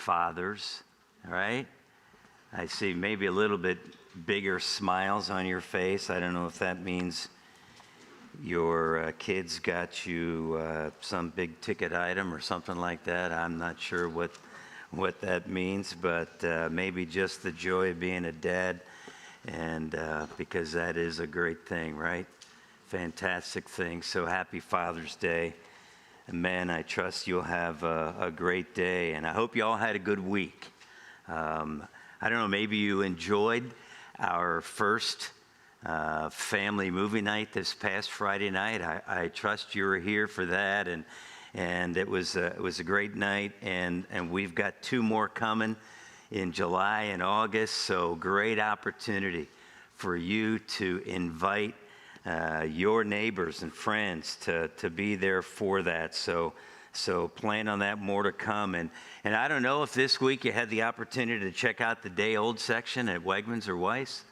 fathers, all right? I see maybe a little bit bigger smiles on your face. I don't know if that means your kids got you some big ticket item or something like that. I'm not sure what that means, but maybe just the joy of being a dad, and because that is a great thing, right? Fantastic thing. So happy Father's Day. And man, I trust you'll have a great day, and I hope you all had a good week. I don't know, maybe you enjoyed our first family movie night this past Friday night. I trust you were here for that, and it was a great night, and we've got 2 more coming in July and August. So great opportunity for you to invite your neighbors and friends to be there for that. So plan on that, more to come. And I don't know if this week you had the opportunity to check out the day old section at Wegmans or Weis.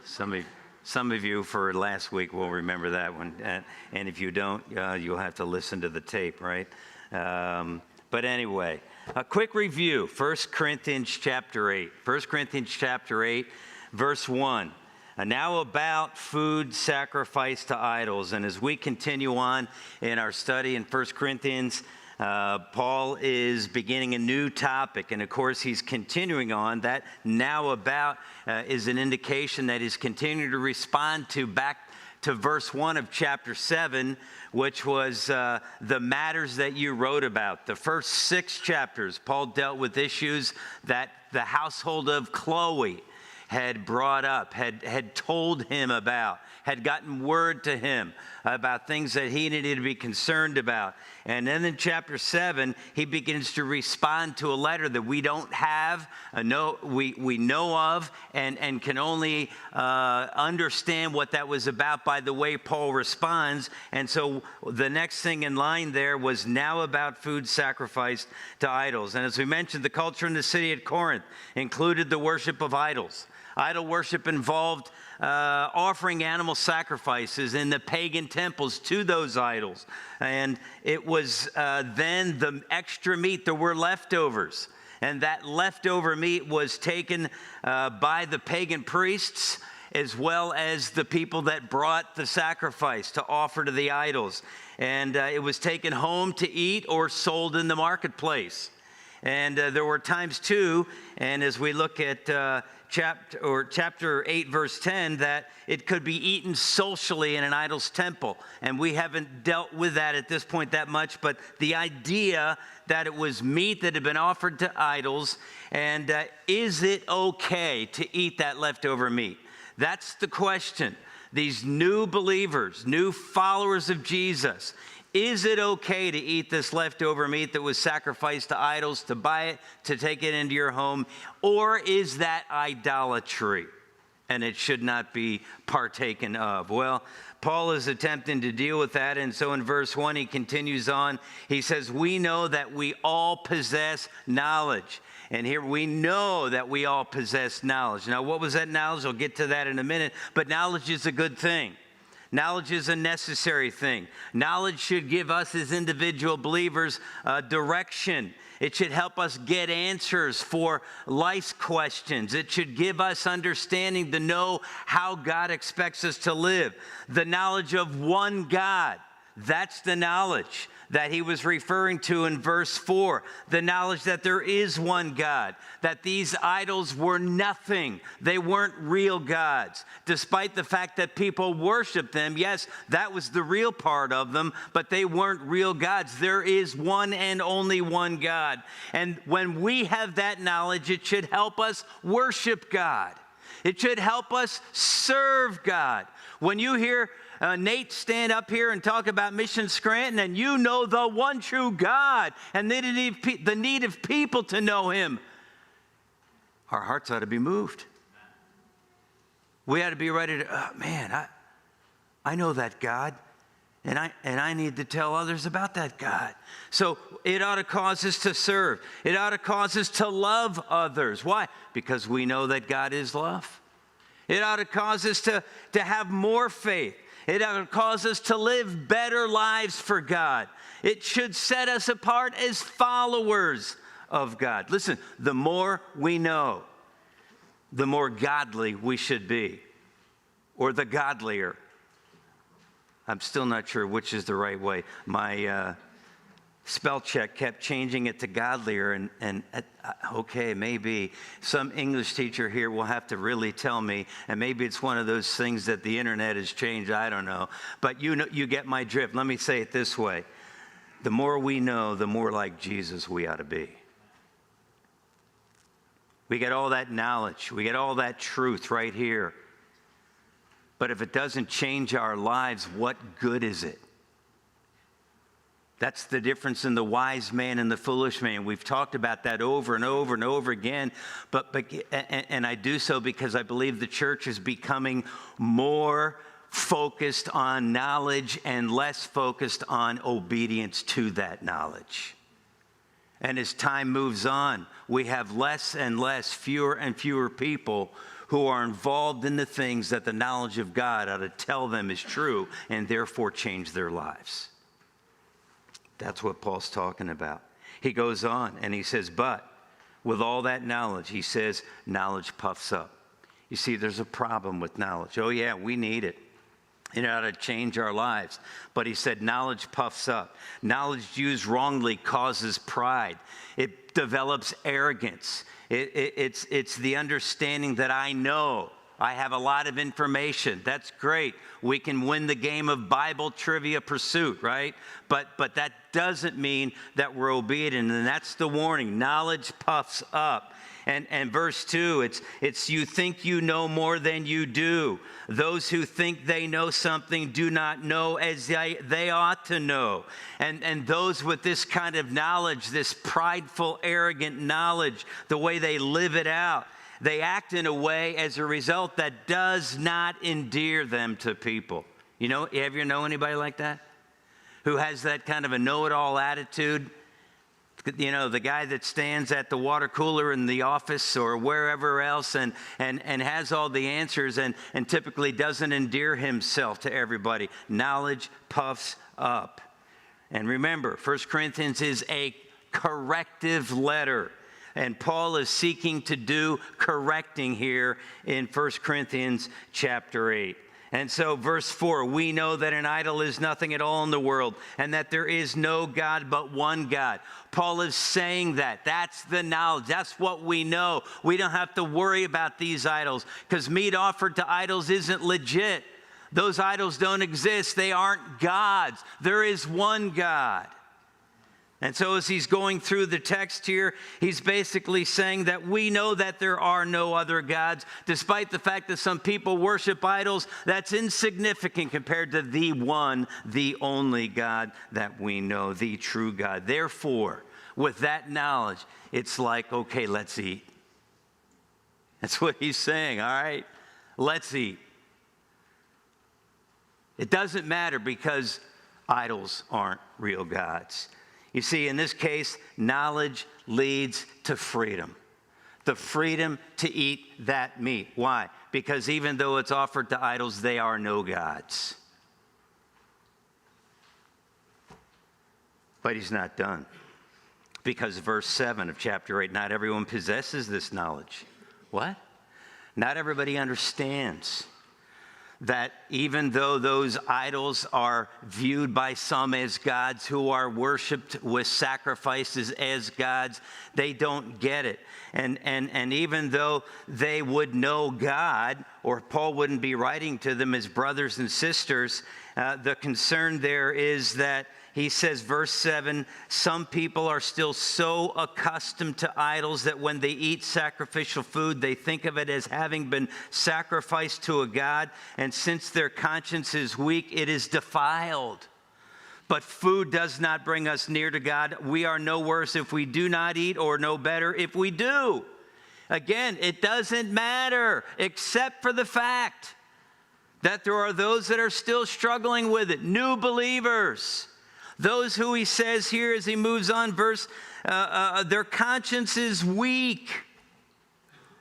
Some of you for last week will remember that one. And if you don't, you'll have to listen to the tape, right? But anyway, a quick review. 1 Corinthians chapter 8. 1 Corinthians chapter 8, verse 1. Now about food sacrificed to idols. And as we continue on in our study in 1 Corinthians, Paul is beginning a new topic. And of course, he's continuing on. That now about is an indication that he's continuing to respond to back to verse 1 of chapter 7, which was the matters that you wrote about. The first 6 chapters, Paul dealt with issues that the household of Chloe had brought up, had told him about, had gotten word to him about things that he needed to be concerned about. And then in chapter 7, he begins to respond to a letter that we don't have, we know of, and can only understand what that was about by the way Paul responds. And so the next thing in line there was now about food sacrificed to idols. And as we mentioned, the culture in the city of Corinth included the worship of idols. Idol worship involved offering animal sacrifices in the pagan temples to those idols. And it was then the extra meat, there were leftovers. And that leftover meat was taken by the pagan priests as well as the people that brought the sacrifice to offer to the idols. And it was taken home to eat or sold in the marketplace. And there were times too, and as we look at chapter 8, verse 10, that it could be eaten socially in an idol's temple. And we haven't dealt with that at this point that much, but the idea that it was meat that had been offered to idols, and is it okay to eat that leftover meat? That's the question. These new believers, new followers of Jesus, is it okay to eat this leftover meat that was sacrificed to idols, to buy it, to take it into your home? Or is that idolatry and it should not be partaken of? Well, Paul is attempting to deal with that. And so in verse 1, he continues on. He says, we know that we all possess knowledge. And here we know that we all possess knowledge. Now, what was that knowledge? I'll get to that in a minute. But knowledge is a good thing. Knowledge is a necessary thing. Knowledge should give us as individual believers direction. It should help us get answers for life's questions. It should give us understanding to know how God expects us to live. The knowledge of one God, that's the knowledge that he was referring to in verse 4. The knowledge that there is one God, that these idols were nothing. They weren't real gods. Despite the fact that people worshiped them, yes, that was the real part of them, but they weren't real gods. There is one and only one God. And when we have that knowledge, it should help us worship God. It should help us serve God. When you hear Nate stand up here and talk about Mission Scranton, and you know the one true God and the need of people to know him, our hearts ought to be moved. We ought to be ready to, I know that God, and I need to tell others about that God. So it ought to cause us to serve. It ought to cause us to love others. Why? Because we know that God is love. It ought to cause us to have more faith. It ought to cause us to live better lives for God. It should set us apart as followers of God. Listen, the more we know, the more godly we should be, or the godlier. I'm still not sure which is the right way. My spell check kept changing it to godlier, and okay, maybe some English teacher here will have to really tell me, and maybe it's one of those things that the internet has changed, I don't know. But you know, you get my drift. Let me say it this way. The more we know, the more like Jesus we ought to be. We get all that knowledge. We get all that truth right here. But if it doesn't change our lives, what good is it? That's the difference in the wise man and the foolish man. We've talked about that over and over and over again. And I do so because I believe the church is becoming more focused on knowledge and less focused on obedience to that knowledge. And as time moves on, we have less and less, fewer and fewer people who are involved in the things that the knowledge of God ought to tell them is true and therefore change their lives. That's what Paul's talking about. He goes on and he says, but with all that knowledge, he says, knowledge puffs up. You see, there's a problem with knowledge. Oh yeah, we need it. It ought to change our lives. But he said, knowledge puffs up. Knowledge used wrongly causes pride. It develops arrogance. It's the understanding that I know. I have a lot of information. That's great. We can win the game of Bible trivia pursuit, right? But that doesn't mean that we're obedient. And that's the warning. Knowledge puffs up. And verse 2, it's you think you know more than you do. Those who think they know something do not know as they ought to know. And those with this kind of knowledge, this prideful, arrogant knowledge, the way they live it out, they act in a way as a result that does not endear them to people. You know, have you know anybody like that? Who has that kind of a know-it-all attitude? You know, the guy that stands at the water cooler in the office or wherever else and has all the answers and typically doesn't endear himself to everybody. Knowledge puffs up. And remember, 1 Corinthians is a corrective letter. And Paul is seeking to do correcting here in 1 Corinthians chapter 8. And so verse 4, we know that an idol is nothing at all in the world and that there is no God but one God. Paul is saying that. That's the knowledge. That's what we know. We don't have to worry about these idols because meat offered to idols isn't legit. Those idols don't exist. They aren't gods. There is one God. And so as he's going through the text here, he's basically saying that we know that there are no other gods, despite the fact that some people worship idols. That's insignificant compared to the one, the only God that we know, the true God. Therefore, with that knowledge, it's like, okay, let's eat. That's what he's saying, all right? Let's eat. It doesn't matter because idols aren't real gods. You see, in this case, knowledge leads to freedom. The freedom to eat that meat. Why? Because even though it's offered to idols, they are no gods. But he's not done. Because verse 7 of chapter 8, not everyone possesses this knowledge. What? Not everybody understands that even though those idols are viewed by some as gods who are worshiped with sacrifices as gods, they don't get it. And even though they would know God, or Paul wouldn't be writing to them as brothers and sisters, the concern there is that he says, verse 7, some people are still so accustomed to idols that when they eat sacrificial food, they think of it as having been sacrificed to a god. And since their conscience is weak, it is defiled. But food does not bring us near to God. We are no worse if we do not eat, or no better if we do. Again, it doesn't matter, except for the fact that there are those that are still struggling with it, new believers. Those who he says here as he moves on, their conscience is weak.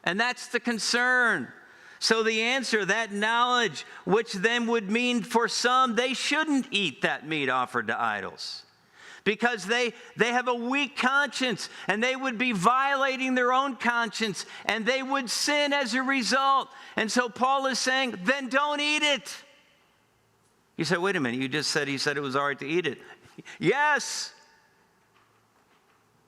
And that's the concern. So the answer, that knowledge, which then would mean for some, they shouldn't eat that meat offered to idols. because they have a weak conscience, and they would be violating their own conscience, and they would sin as a result. And so Paul is saying, then don't eat it. You say, wait a minute, you just said he said it was all right to eat it. Yes.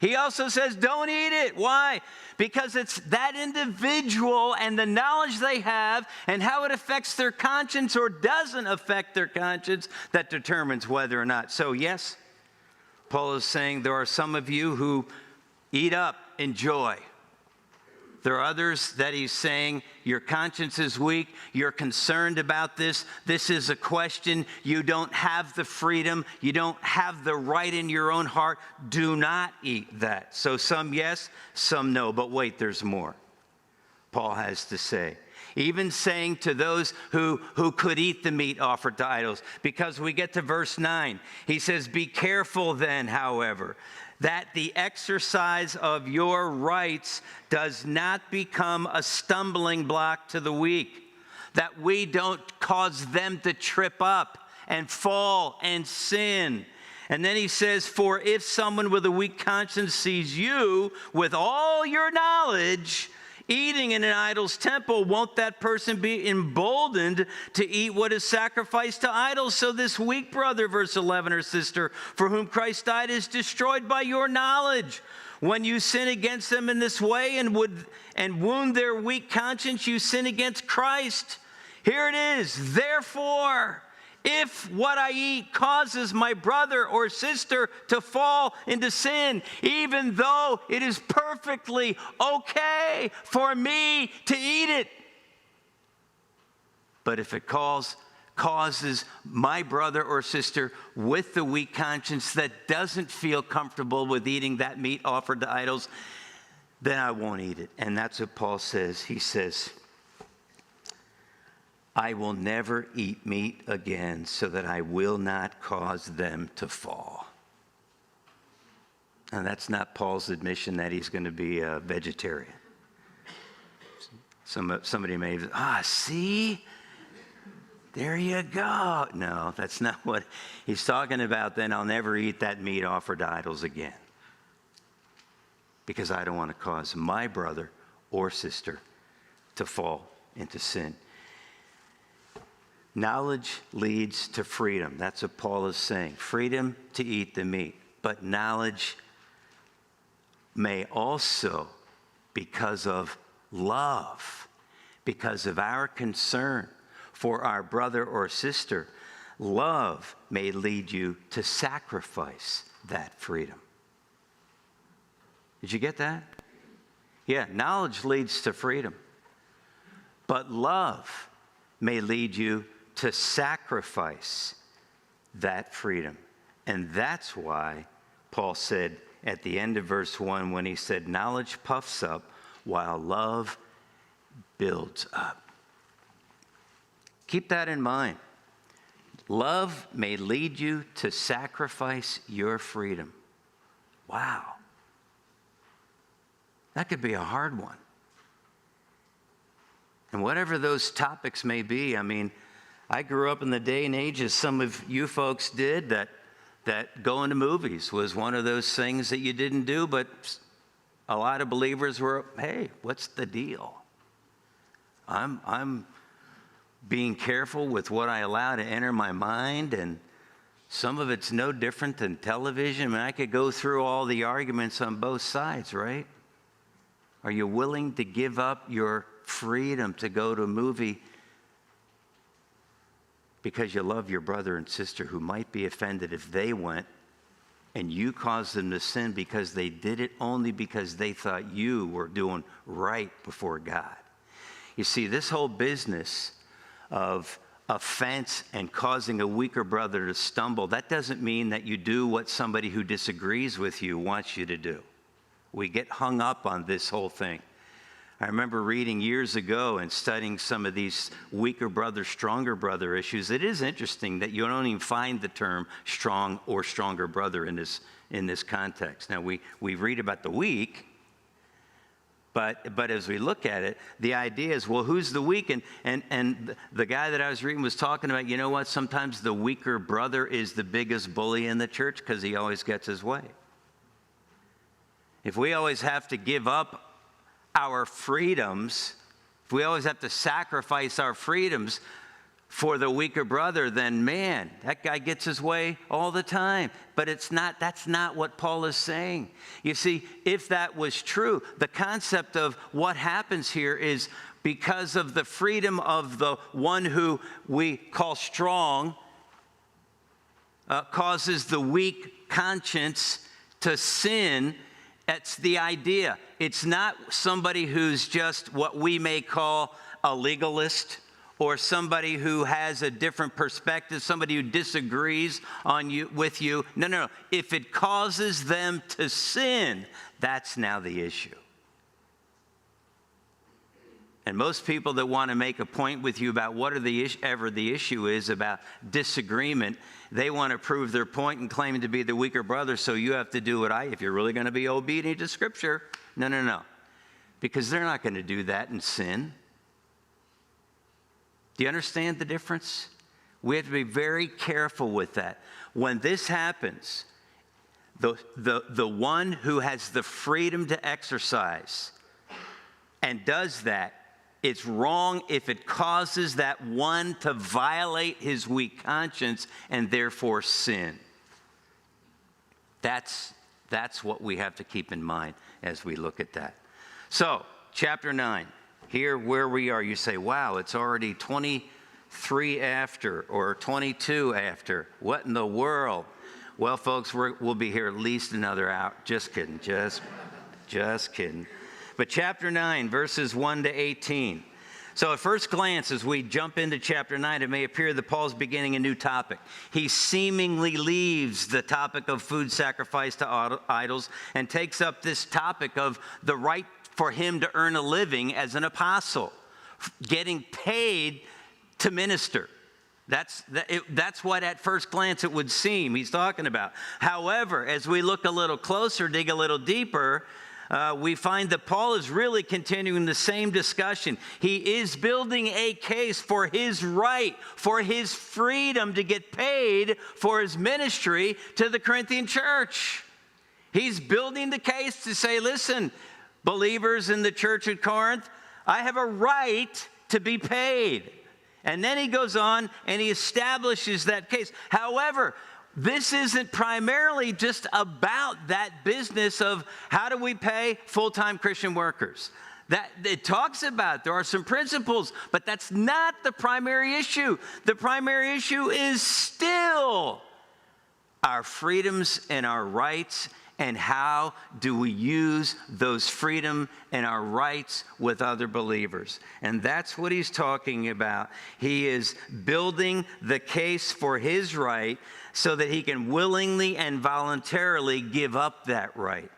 He also says, don't eat it. Why? Because it's that individual and the knowledge they have and how it affects their conscience or doesn't affect their conscience that determines whether or not. So yes, Paul is saying there are some of you who eat up, enjoy. There are others that he's saying your conscience is weak, you're concerned about this. This is a question. You don't have the freedom. You don't have the right in your own heart. Do not eat that. So some yes, some no. But wait, there's more. Paul has to say. Even saying to those who could eat the meat offered to idols. Because we get to verse 9. He says, be careful then, however, that the exercise of your rights does not become a stumbling block to the weak, that we don't cause them to trip up and fall and sin. And then he says, for if someone with a weak conscience sees you with all your knowledge eating in an idol's temple, won't that person be emboldened to eat what is sacrificed to idols? So this weak brother, verse 11, or sister, for whom Christ died, is destroyed by your knowledge. When you sin against them in this way and wound their weak conscience, you sin against Christ. Here it is. Therefore, if what I eat causes my brother or sister to fall into sin, even though it is perfectly okay for me to eat it, but if it causes my brother or sister with the weak conscience that doesn't feel comfortable with eating that meat offered to idols, then I won't eat it. And that's what Paul says. He says, I will never eat meat again so that I will not cause them to fall. And that's not Paul's admission that he's going to be a vegetarian. Somebody may, see? There you go. No, that's not what he's talking about. Then I'll never eat that meat offered to idols again. Because I don't want to cause my brother or sister to fall into sin. Knowledge leads to freedom. That's what Paul is saying. Freedom to eat the meat. But knowledge may also, because of love, because of our concern for our brother or sister, love may lead you to sacrifice that freedom. Did you get that? Yeah, knowledge leads to freedom. But love may lead you to sacrifice that freedom. And that's why Paul said at the end of verse 1, when he said, knowledge puffs up while love builds up. Keep that in mind. Love may lead you to sacrifice your freedom. Wow. That could be a hard one. And whatever those topics may be, I mean, I grew up in the day and age, as some of you folks did, that going to movies was one of those things that you didn't do, but a lot of believers were, hey, what's the deal? I'm being careful with what I allow to enter my mind, and some of it's no different than television. I mean, I could go through all the arguments on both sides, right? Are you willing to give up your freedom to go to a movie because you love your brother and sister who might be offended if they went and you caused them to sin because they did it only because they thought you were doing right before God? You see, this whole business of offense and causing a weaker brother to stumble, that doesn't mean that you do what somebody who disagrees with you wants you to do. We get hung up on this whole thing. I remember reading years ago and studying some of these weaker brother, stronger brother issues. It is interesting that you don't even find the term strong or stronger brother in this context. Now, we read about the weak, But as we look at it, the idea is, well, who's the weak? And the guy that I was reading was talking about, you know what? Sometimes the weaker brother is the biggest bully in the church because he always gets his way. If we always have to give up our freedoms, if we always have to sacrifice our freedoms for the weaker brother, then man, that guy gets his way all the time. But that's not what Paul is saying. You see, if that was true, the concept of what happens here is because of the freedom of the one who we call strong, causes the weak conscience to sin. That's the idea. It's not somebody who's just what we may call a legalist, or somebody who has a different perspective, somebody who disagrees with you. No. If it causes them to sin, that's now the issue. And most people that want to make a point with you about whatever the issue is about disagreement, they want to prove their point and claim to be the weaker brother, so you have to do if you're really going to be obedient to Scripture. No. Because they're not going to do that and sin. Do you understand the difference? We have to be very careful with that. When this happens, the one who has the freedom to exercise and does that, it's wrong if it causes that one to violate his weak conscience and therefore sin. That's what we have to keep in mind as we look at that. So, chapter 9. Here where we are, you say, wow, it's already 23 after or 22 after. What in the world? Well, folks, we'll be here at least another hour. Just kidding, just kidding. But chapter 9, verses 1 to 18. So at first glance, as we jump into chapter 9, it may appear that Paul's beginning a new topic. He seemingly leaves the topic of food sacrifice to idols and takes up this topic of the right for him to earn a living as an apostle, getting paid to minister. That's what at first glance it would seem he's talking about. However, as we look a little closer, dig a little deeper, we find that Paul is really continuing the same discussion. He is building a case for his right, for his freedom to get paid for his ministry to the Corinthian church. He's building the case to say, listen, believers in the church at Corinth, I have a right to be paid. And then he goes on and he establishes that case. However, this isn't primarily just about that business of how do we pay full-time Christian workers. That it talks about, there are some principles, but that's not the primary issue. The primary issue is still our freedoms and our rights, and how do we use those freedom and our rights with other believers. And that's what he's talking about. He is building the case for his right so that he can willingly and voluntarily give up that right.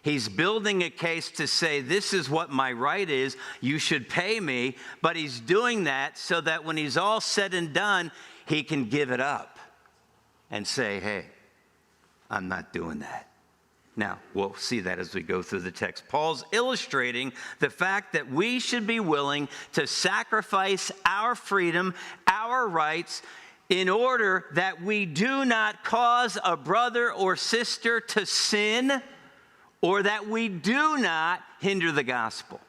He's building a case to say, this is what my right is, you should pay me, but he's doing that so that when he's all said and done, he can give it up and say, hey, I'm not doing that. Now, we'll see that as we go through the text. Paul's illustrating the fact that we should be willing to sacrifice our freedom, our rights, in order that we do not cause a brother or sister to sin, or that we do not hinder the gospel.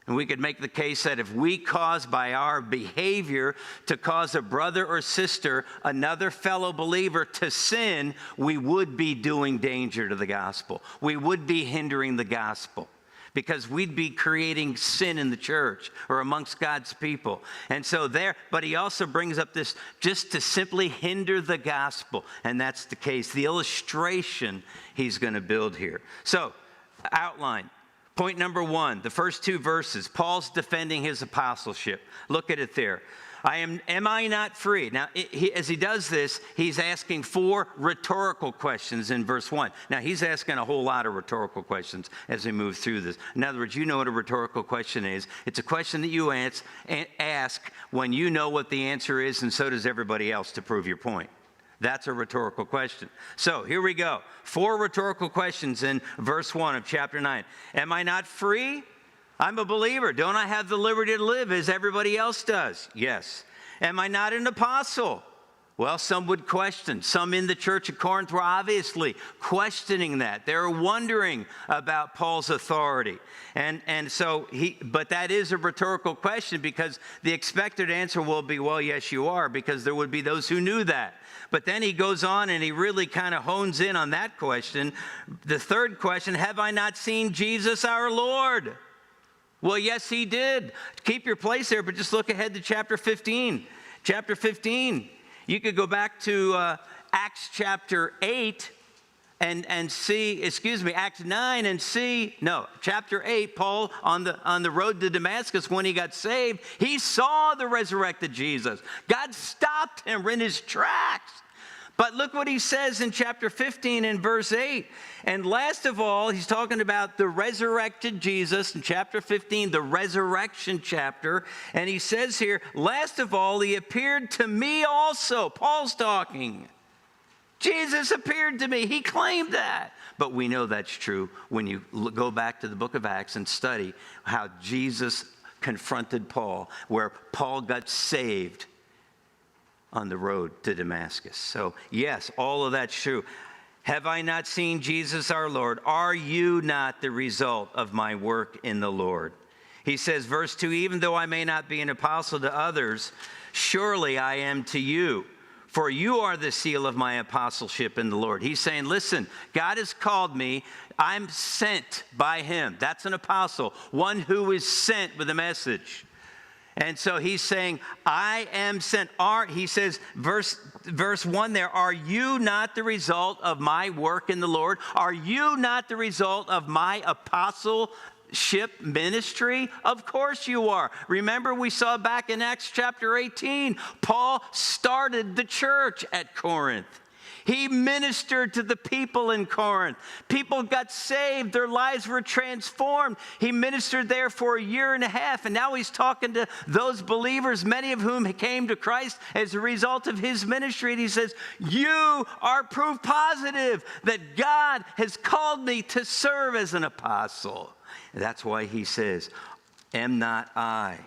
And we could make the case that if we cause by our behavior to cause a brother or sister, another fellow believer to sin, we would be doing danger to the gospel. We would be hindering the gospel because we'd be creating sin in the church or amongst God's people. And so but he also brings up this just to simply hinder the gospel. And that's the case, the illustration he's going to build here. So, outline. Point number 1, the first 2 verses, Paul's defending his apostleship. Look at it there. Am I not free? Now, as he does this, he's asking 4 rhetorical questions in verse 1. Now, he's asking a whole lot of rhetorical questions as we move through this. In other words, you know what a rhetorical question is. It's a question that you ask when you know what the answer is, and so does everybody else to prove your point. That's a rhetorical question. So here we go. 4 rhetorical questions in verse 1 of chapter 9. Am I not free? I'm a believer. Don't I have the liberty to live as everybody else does? Yes. Am I not an apostle? Well, some would question. Some in the church of Corinth were obviously questioning that. They were wondering about Paul's authority. But that is a rhetorical question, because the expected answer will be, well, yes, you are, because there would be those who knew that. But then he goes on and he really kind of hones in on that question. The third question, have I not seen Jesus our Lord? Well, yes, he did. Keep your place there, but just look ahead to chapter 15. Chapter 15. You could go back to Acts chapter 8 and see, Acts 9 and see, no, chapter 8, Paul on the road to Damascus, when he got saved, he saw the resurrected Jesus. God stopped him in his tracks. But look what he says in chapter 15 and verse 8. And last of all, he's talking about the resurrected Jesus in chapter 15, the resurrection chapter. And he says here, last of all, he appeared to me also. Paul's talking. Jesus appeared to me. He claimed that. But we know that's true when you go back to the book of Acts and study how Jesus confronted Paul, where Paul got saved on the road to Damascus. So yes, all of that's true. Have I not seen Jesus our Lord? Are you not the result of my work in the Lord? He says, verse 2, even though I may not be an apostle to others, surely I am to you, for you are the seal of my apostleship in the Lord. He's saying, listen, God has called me. I'm sent by him. That's an apostle, one who is sent with a message. And so he's saying, I am sent. He says, verse 1 there, are you not the result of my work in the Lord? Are you not the result of my apostleship ministry? Of course you are. Remember, we saw back in Acts chapter 18, Paul started the church at Corinth. He ministered to the people in Corinth. People got saved. Their lives were transformed. He ministered there for 1.5 years, and now he's talking to those believers, many of whom came to Christ as a result of his ministry. And he says, you are proof positive that God has called me to serve as an apostle. And that's why he says, am not I?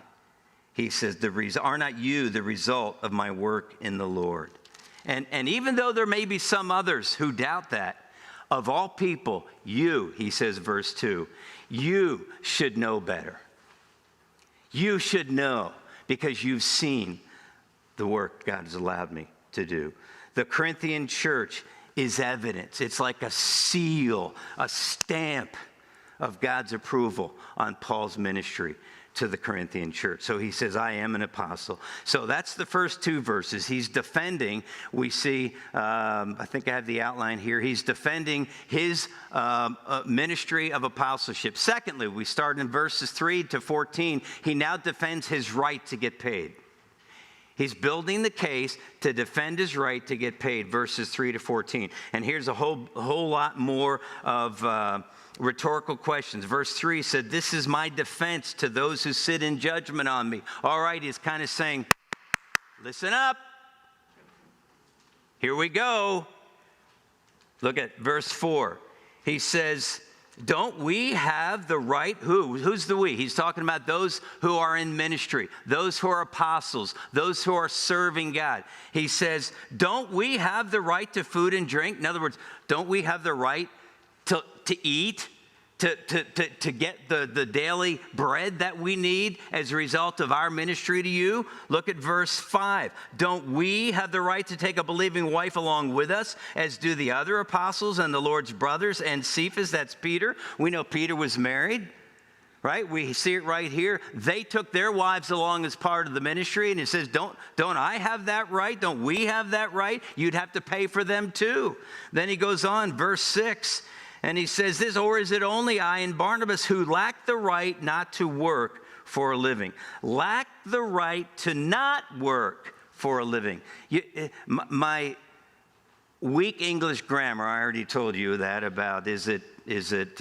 He says, are not you the result of my work in the Lord? And even though there may be some others who doubt that, of all people, you, he says, verse 2, you should know better. You should know, because you've seen the work God has allowed me to do. The Corinthian church is evidence. It's like a seal, a stamp of God's approval on Paul's ministry to the Corinthian church. So he says, I am an apostle. So that's the first 2 verses. He's defending, we see, I think I have the outline here. He's defending his ministry of apostleship. Secondly, we start in verses 3 to 14. He now defends his right to get paid. He's building the case to defend his right to get paid, verses 3 to 14. And here's a whole lot more of rhetorical questions. Verse 3 said, this is my defense to those who sit in judgment on me. All right, he's kind of saying, listen up. Here we go. Look at verse 4. He says, don't we have the right? Who's the we? He's talking about those who are in ministry, those who are apostles, those who are serving God. He says, don't we have the right to food and drink? In other words, don't we have the right to eat, to get the daily bread that we need as a result of our ministry to you? Look at verse 5. Don't we have the right to take a believing wife along with us, as do the other apostles and the Lord's brothers and Cephas? That's Peter. We know Peter was married, right? We see it right here. They took their wives along as part of the ministry, and it says, don't I have that right? Don't we have that right? You'd have to pay for them too. Then he goes on, verse 6. And he says this, or is it only I and Barnabas who lack the right not to work for a living? Lack the right to not work for a living. My weak English grammar, I already told you that about, is it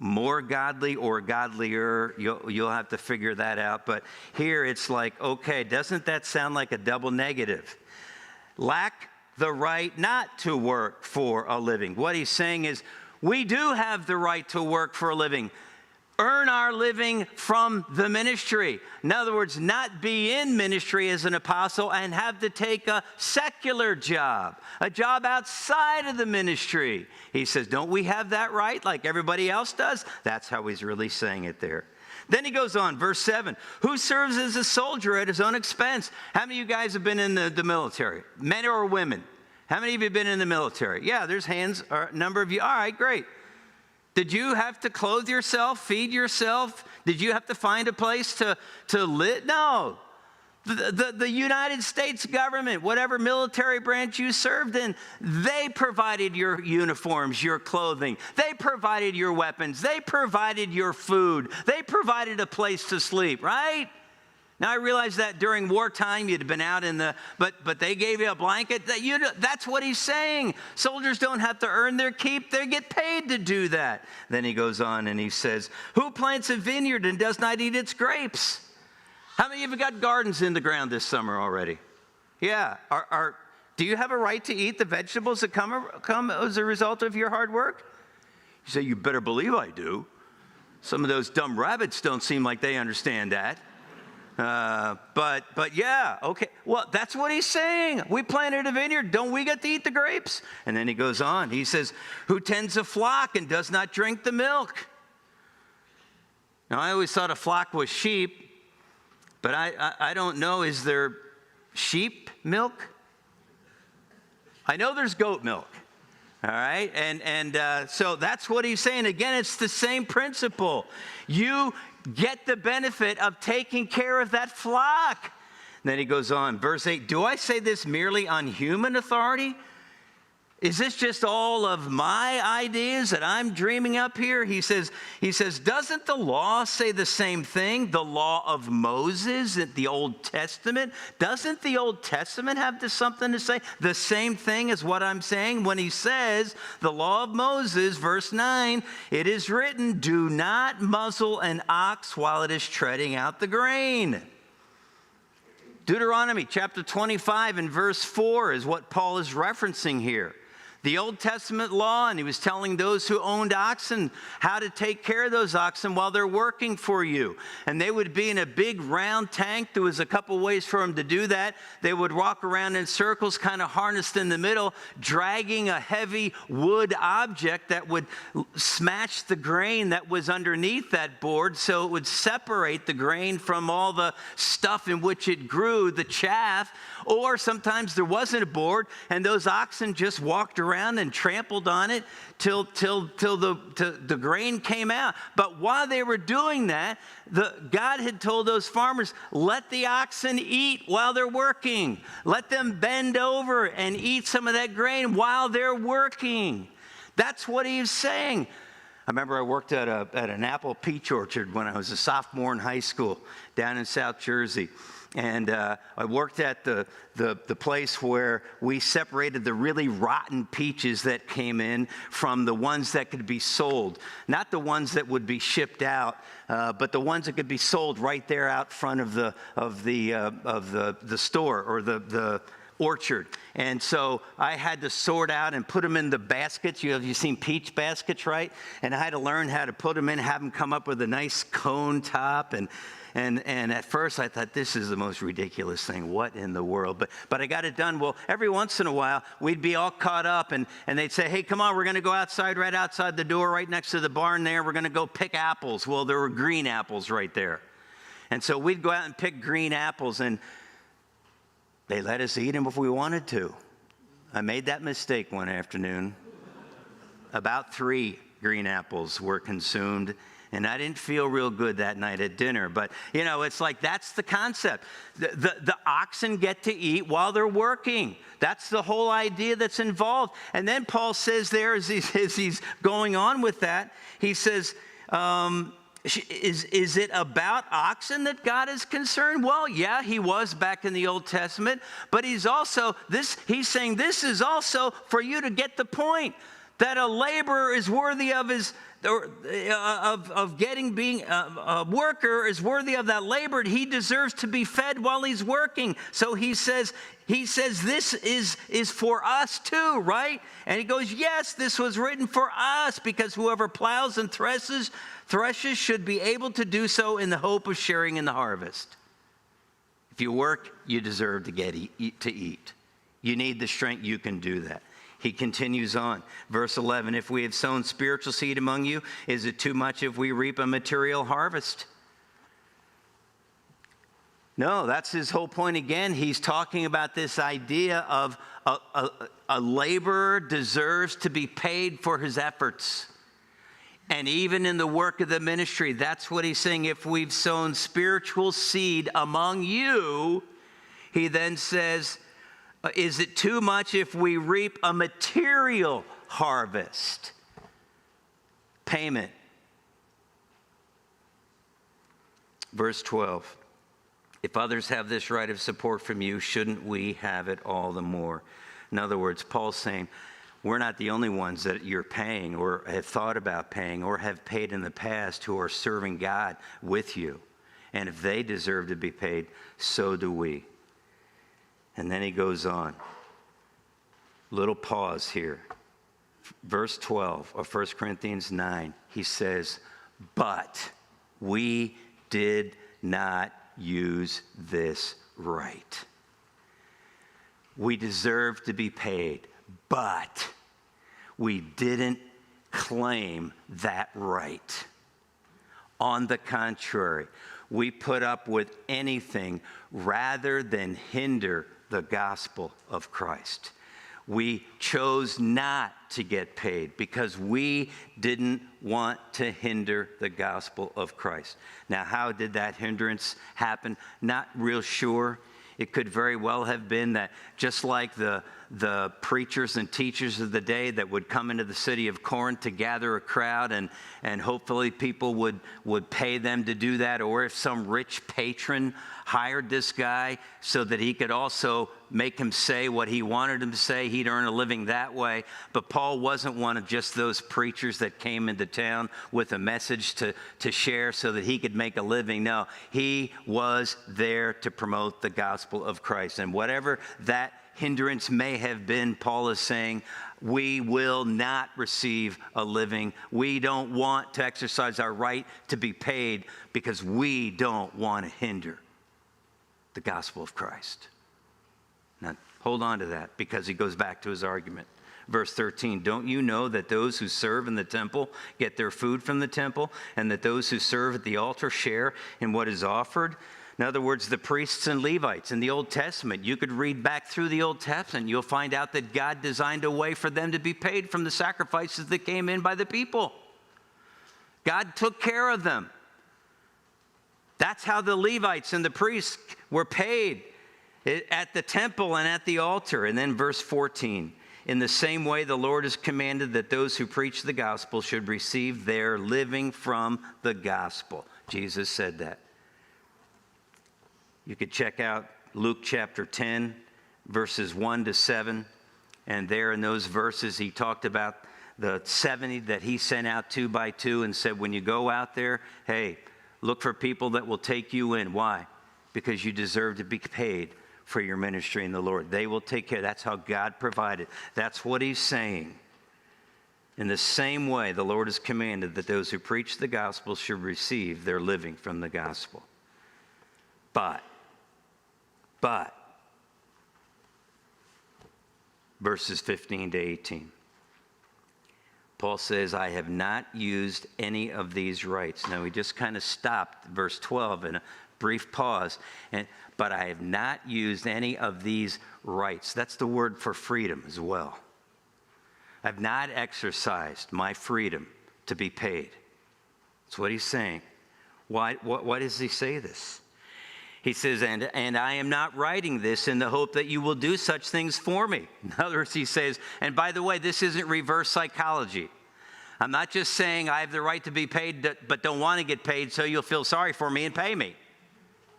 more godly or godlier? You'll have to figure that out. But here it's like, okay, doesn't that sound like a double negative? Lack the right not to work for a living. What he's saying is, we do have the right to work for a living. Earn our living from the ministry. In other words, not be in ministry as an apostle and have to take a secular job, a job outside of the ministry. He says, don't we have that right like everybody else does? That's how he's really saying it there. Then he goes on, verse 7, who serves as a soldier at his own expense? How many of you guys have been in the military? Men or women? How many of you have been in the military? Yeah, there's hands, a number of you. All right, great. Did you have to clothe yourself, feed yourself? Did you have to find a place to live? No. The United States government, whatever military branch you served in, they provided your uniforms, your clothing. They provided your weapons. They provided your food. They provided a place to sleep, right? Now, I realize that during wartime, you'd have been out in but they gave you a blanket. That's what he's saying. Soldiers don't have to earn their keep. They get paid to do that. Then he goes on and he says, who plants a vineyard and does not eat its grapes? How many of you got gardens in the ground this summer already? Yeah. Do you have a right to eat the vegetables that come as a result of your hard work? You say, you better believe I do. Some of those dumb rabbits don't seem like they understand that. But yeah, okay. Well, that's what he's saying. We planted a vineyard. Don't we get to eat the grapes? And then he goes on. He says, who tends a flock and does not drink the milk? Now, I always thought a flock was sheep, but I don't know. Is there sheep milk? I know there's goat milk. All right, and so that's what he's saying. Again, it's the same principle. You get the benefit of taking care of that flock. And then he goes on, verse 8, do I say this merely on human authority? Is this just all of my ideas that I'm dreaming up here? He says, doesn't the law say the same thing? The law of Moses in the Old Testament? Doesn't the Old Testament have something to say? The same thing as what I'm saying when he says, the law of Moses, verse 9, it is written, do not muzzle an ox while it is treading out the grain. Deuteronomy chapter 25 and verse 4 is what Paul is referencing here. The Old Testament law, and he was telling those who owned oxen how to take care of those oxen while they're working for you. And they would be in a big round tank. There was a couple ways for them to do that. They would walk around in circles, kind of harnessed in the middle, dragging a heavy wood object that would smash the grain that was underneath that board, so it would separate the grain from all the stuff in which it grew, the chaff. Or sometimes there wasn't a board, and those oxen just walked around and trampled on it till the grain came out. But while they were doing that, God had told those farmers, let the oxen eat while they're working. Let them bend over and eat some of that grain while they're working. That's what he's saying. I remember I worked at an apple peach orchard when I was a sophomore in high school down in South Jersey. And I worked at the place where we separated the really rotten peaches that came in from the ones that could be sold. Not the ones that would be shipped out, but the ones that could be sold right there out front of the store or the orchard. And so I had to sort out and put them in the baskets. You've seen peach baskets, right? And I had to learn how to put them in, have them come up with a nice cone top. And at first I thought, this is the most ridiculous thing. What in the world? But I got it done. Well, every once in a while, we'd be all caught up and they'd say, hey, come on, we're going to go outside, right outside the door, right next to the barn there. We're going to go pick apples. Well, there were green apples right there. And so we'd go out and pick green apples, and they let us eat them if we wanted to. I made that mistake one afternoon. About 3 green apples were consumed, and I didn't feel real good that night at dinner. But, it's like that's the concept. The oxen get to eat while they're working. That's the whole idea that's involved. And then Paul says there, as he's going on with that, he says, is it about oxen that God is concerned? Well, yeah, he was back in the Old Testament, but he's saying this is also for you to get the point that a laborer is worthy of his of being a worker is worthy of that labor. He deserves to be fed while he's working. So he says this is for us too, right? And he goes, yes, this was written for us, because whoever plows and threshes should be able to do so in the hope of sharing in the harvest. If you work, you deserve to eat. You need the strength, you can do that. He continues on. Verse 11, if we have sown spiritual seed among you, is it too much if we reap a material harvest? No, that's his whole point again. He's talking about this idea of a laborer deserves to be paid for his efforts. And even in the work of the ministry, that's what he's saying. If we've sown spiritual seed among you, he then says, is it too much if we reap a material harvest? Payment. Verse 12. If others have this right of support from you, shouldn't we have it all the more? In other words, Paul's saying, we're not the only ones that you're paying or have thought about paying or have paid in the past who are serving God with you. And if they deserve to be paid, so do we. And then he goes on. Little pause here. Verse 12 of 1 Corinthians 9, he says, but we did not use this right. We deserve to be paid, but we didn't claim that right. On the contrary, we put up with anything rather than hinder the gospel of Christ. We chose not to get paid because we didn't want to hinder the gospel of Christ. Now, how did that hindrance happen? Not real sure. It could very well have been that just like the preachers and teachers of the day that would come into the city of Corinth to gather a crowd, and hopefully people would pay them to do that, or if some rich patron hired this guy so that he could also make him say what he wanted him to say, he'd earn a living that way. But Paul wasn't one of just those preachers that came into town with a message to share so that he could make a living. No, he was there to promote the gospel of Christ. And whatever that hindrance may have been, Paul is saying, we will not receive a living. We don't want to exercise our right to be paid because we don't want to hinder the gospel of Christ. Now, hold on to that, because he goes back to his argument. Verse 13, don't you know that those who serve in the temple get their food from the temple, and that those who serve at the altar share in what is offered? In other words, the priests and Levites in the Old Testament, you could read back through the Old Testament, you'll find out that God designed a way for them to be paid from the sacrifices that came in by the people. God took care of them. That's how the Levites and the priests were paid, at the temple and at the altar. And then verse 14, in the same way the Lord has commanded that those who preach the gospel should receive their living from the gospel. Jesus said that. You could check out Luke chapter 10, verses 1 to 7. And there in those verses, he talked about the 70 that he sent out 2 by 2 and said, when you go out there, hey, look for people that will take you in. Why? Because you deserve to be paid for your ministry in the Lord. They will take care. That's how God provided. That's what he's saying. In the same way, the Lord has commanded that those who preach the gospel should receive their living from the gospel. But, verses 15 to 18. Paul says, I have not used any of these rights. Now, we just kind of stopped verse 12 in a brief pause. But I have not used any of these rights. That's the word for freedom as well. I've not exercised my freedom to be paid. That's what he's saying. Why does he say this? He says, and I am not writing this in the hope that you will do such things for me. In other words, he says, and by the way, this isn't reverse psychology. I'm not just saying I have the right to be paid, but don't want to get paid so you'll feel sorry for me and pay me.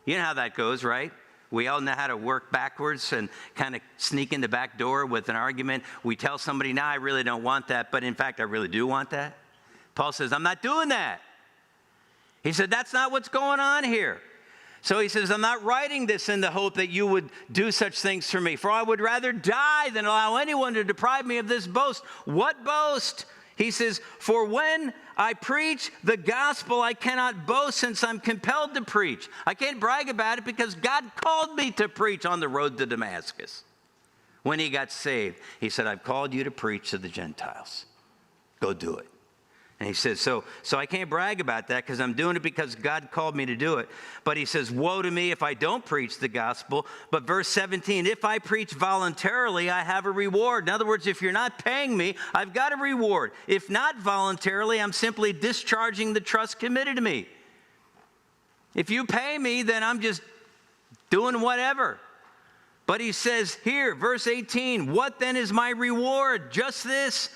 You know how that goes, right? We all know how to work backwards and kind of sneak in the back door with an argument. We tell somebody, no, I really don't want that, but in fact, I really do want that. Paul says, I'm not doing that. He said, that's not what's going on here. So he says, I'm not writing this in the hope that you would do such things for me, for I would rather die than allow anyone to deprive me of this boast. What boast? He says, for when I preach the gospel, I cannot boast since I'm compelled to preach. I can't brag about it because God called me to preach on the road to Damascus. When he got saved, he said, I've called you to preach to the Gentiles. Go do it. And he says, so I can't brag about that because I'm doing it because God called me to do it. But he says, woe to me if I don't preach the gospel. But verse 17, if I preach voluntarily, I have a reward. In other words, if you're not paying me, I've got a reward. If not voluntarily, I'm simply discharging the trust committed to me. If you pay me, then I'm just doing whatever. But he says here, verse 18, what then is my reward? Just this,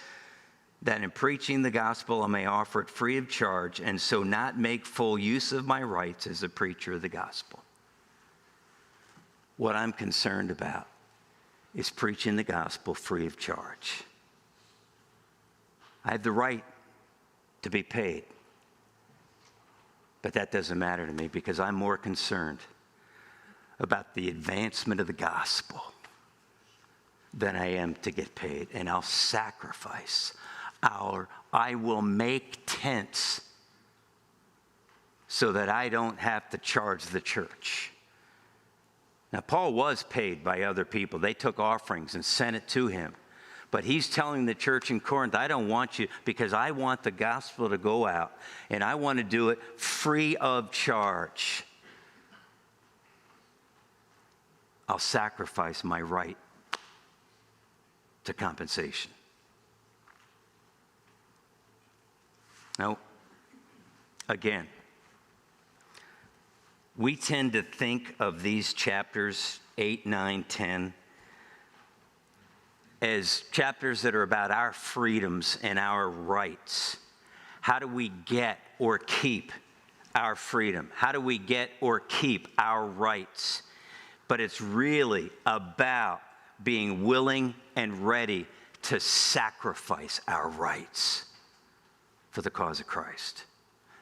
that in preaching the gospel I may offer it free of charge, and so not make full use of my rights as a preacher of the gospel. What I'm concerned about is preaching the gospel free of charge. I have the right to be paid, but that doesn't matter to me because I'm more concerned about the advancement of the gospel than I am to get paid, and I'll sacrifice. I will make tents so that I don't have to charge the church. Now, Paul was paid by other people. They took offerings and sent it to him. But he's telling the church in Corinth, I don't want you, because I want the gospel to go out, and I want to do it free of charge. I'll sacrifice my right to compensation. No. Again, we tend to think of these chapters 8, 9, 10 as chapters that are about our freedoms and our rights. How do we get or keep our freedom? How do we get or keep our rights? But it's really about being willing and ready to sacrifice our rights for the cause of Christ.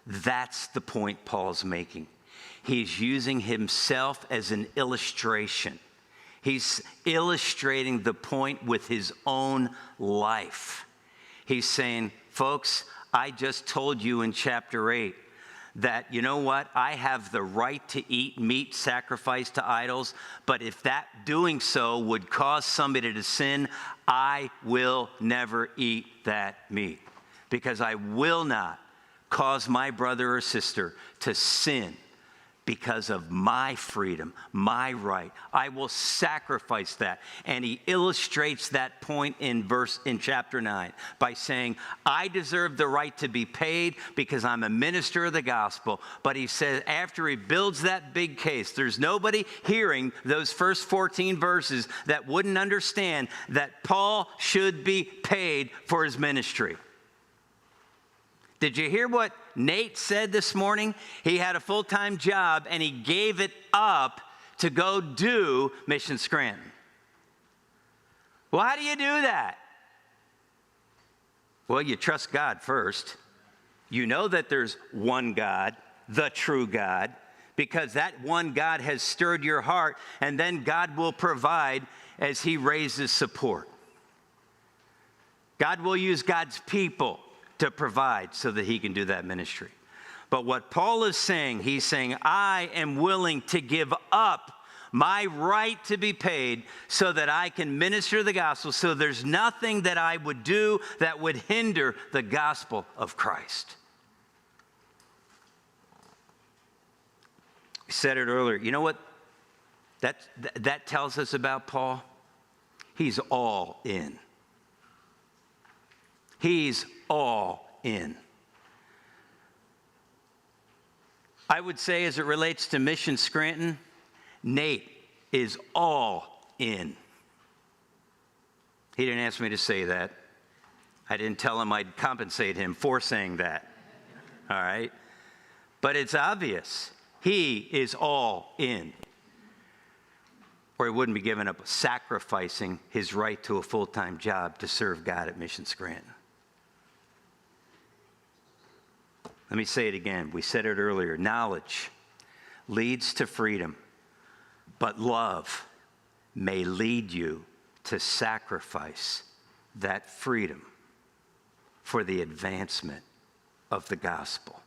That's the point Paul's making. He's using himself as an illustration. He's illustrating the point with his own life. He's saying, folks, I just told you in chapter 8 that, you know what, I have the right to eat meat sacrificed to idols, but if that doing so would cause somebody to sin, I will never eat that meat. Because I will not cause my brother or sister to sin because of my freedom, my right. I will sacrifice that. And he illustrates that point in chapter 9 by saying, I deserve the right to be paid because I'm a minister of the gospel. But he says, after he builds that big case, there's nobody hearing those first 14 verses that wouldn't understand that Paul should be paid for his ministry. Did you hear what Nate said this morning? He had a full-time job and he gave it up to go do Mission Scranton. Well, how do you do that? Well, you trust God first. You know that there's one God, the true God, because that one God has stirred your heart, and then God will provide as he raises support. God will use God's people to provide so that he can do that ministry. But what Paul is saying, he's saying, I am willing to give up my right to be paid so that I can minister the gospel, so there's nothing that I would do that would hinder the gospel of Christ. We said it earlier. You know what that tells us about Paul? He's all in. He's all in. I would say, as it relates to Mission Scranton, Nate is all in. He didn't ask me to say that. I didn't tell him I'd compensate him for saying that. All right? But it's obvious. He is all in. Or he wouldn't be giving up sacrificing his right to a full-time job to serve God at Mission Scranton. Let me say it again. We said it earlier. Knowledge leads to freedom, but love may lead you to sacrifice that freedom for the advancement of the gospel.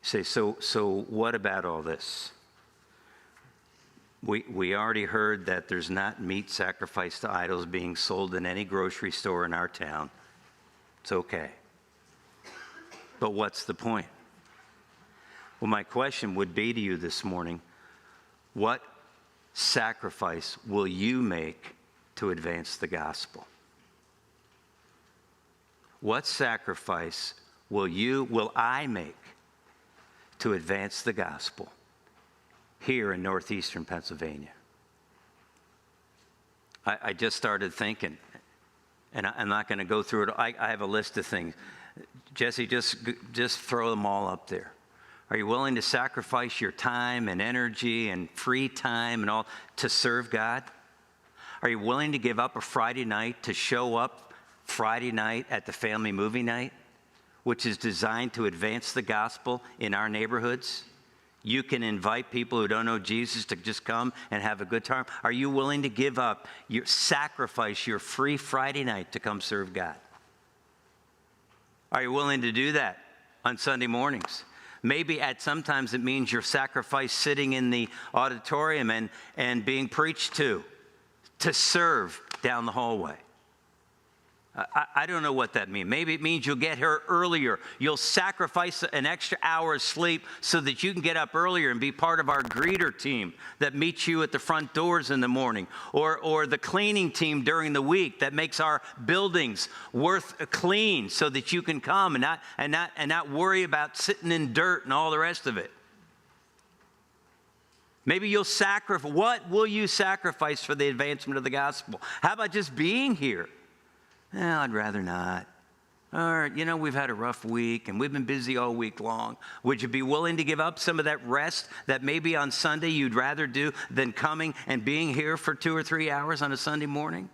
You say, so what about all this? We already heard that there's not meat sacrificed to idols being sold in any grocery store in our town. It's okay. But what's the point? Well, my question would be to you this morning, what sacrifice will you make to advance the gospel? What sacrifice will I make to advance the gospel here in northeastern Pennsylvania? I just started thinking, and I'm not going to go through it. I have a list of things. Jesse, just throw them all up there. Are you willing to sacrifice your time and energy and free time and all to serve God? Are you willing to give up a Friday night to show up Friday night at the family movie night, which is designed to advance the gospel in our neighborhoods? You can invite people who don't know Jesus to just come and have a good time. Are you willing to give up, sacrifice your free Friday night to come serve God? Are you willing to do that on Sunday mornings? Maybe sometimes it means your sacrifice sitting in the auditorium and being preached to serve down the hallway. I don't know what that means. Maybe it means you'll get here earlier. You'll sacrifice an extra hour of sleep so that you can get up earlier and be part of our greeter team that meets you at the front doors in the morning, or the cleaning team during the week that makes our buildings worth clean so that you can come and not worry about sitting in dirt and all the rest of it. Maybe you'll sacrifice. What will you sacrifice for the advancement of the gospel? How about just being here? I'd rather not. Or, we've had a rough week and we've been busy all week long. Would you be willing to give up some of that rest that maybe on Sunday you'd rather do than coming and being here for 2 or 3 hours on a Sunday morning?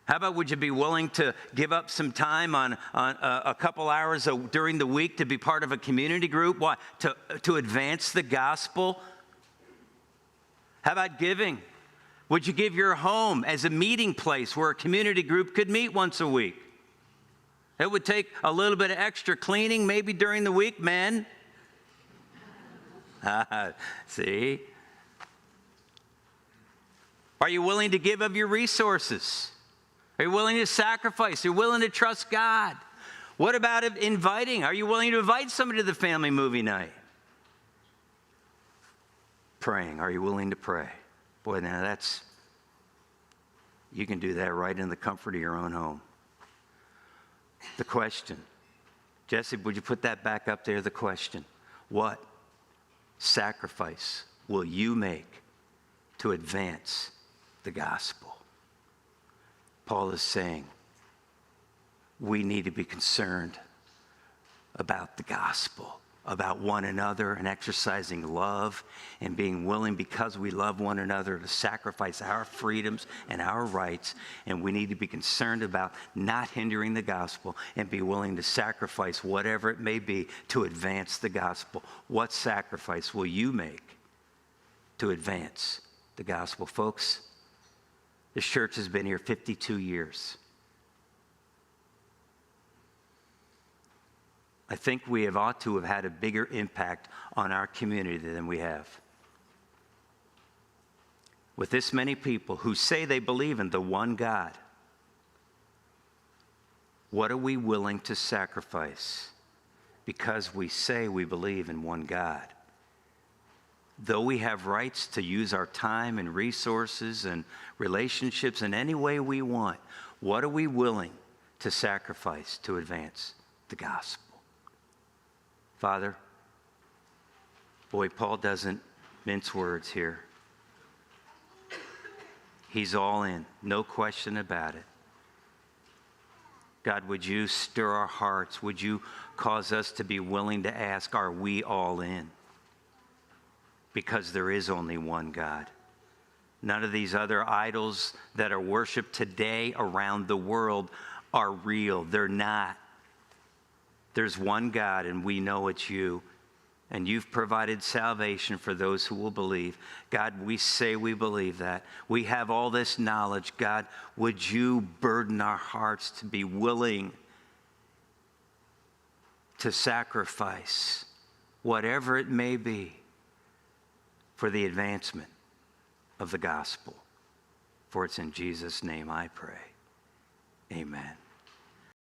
How about would you be willing to give up some time on a couple hours during the week to be part of a community group? Why? To advance the gospel? How about giving? Would you give your home as a meeting place where a community group could meet once a week? It would take a little bit of extra cleaning maybe during the week, men. See? Are you willing to give of your resources? Are you willing to sacrifice? Are you willing to trust God? What about inviting? Are you willing to invite somebody to the family movie night? Praying. Are you willing to pray? Boy, now you can do that right in the comfort of your own home. The question, Jesse, would you put that back up there? The question, what sacrifice will you make to advance the gospel? Paul is saying we need to be concerned about the gospel, about one another, and exercising love and being willing, because we love one another, to sacrifice our freedoms and our rights. And we need to be concerned about not hindering the gospel and be willing to sacrifice whatever it may be to advance the gospel. What sacrifice will you make to advance the gospel? Folks, this church has been here 52 years. I think we ought to have had a bigger impact on our community than we have. With this many people who say they believe in the one God, what are we willing to sacrifice because we say we believe in one God? Though we have rights to use our time and resources and relationships in any way we want, what are we willing to sacrifice to advance the gospel? Father, boy, Paul doesn't mince words here. He's all in, no question about it. God, would you stir our hearts? Would you cause us to be willing to ask, are we all in? Because there is only one God. None of these other idols that are worshiped today around the world are real. They're not. There's one God, and we know it's you. And you've provided salvation for those who will believe. God, we say we believe that. We have all this knowledge. God, would you burden our hearts to be willing to sacrifice whatever it may be for the advancement of the gospel. For it's in Jesus' name I pray. Amen.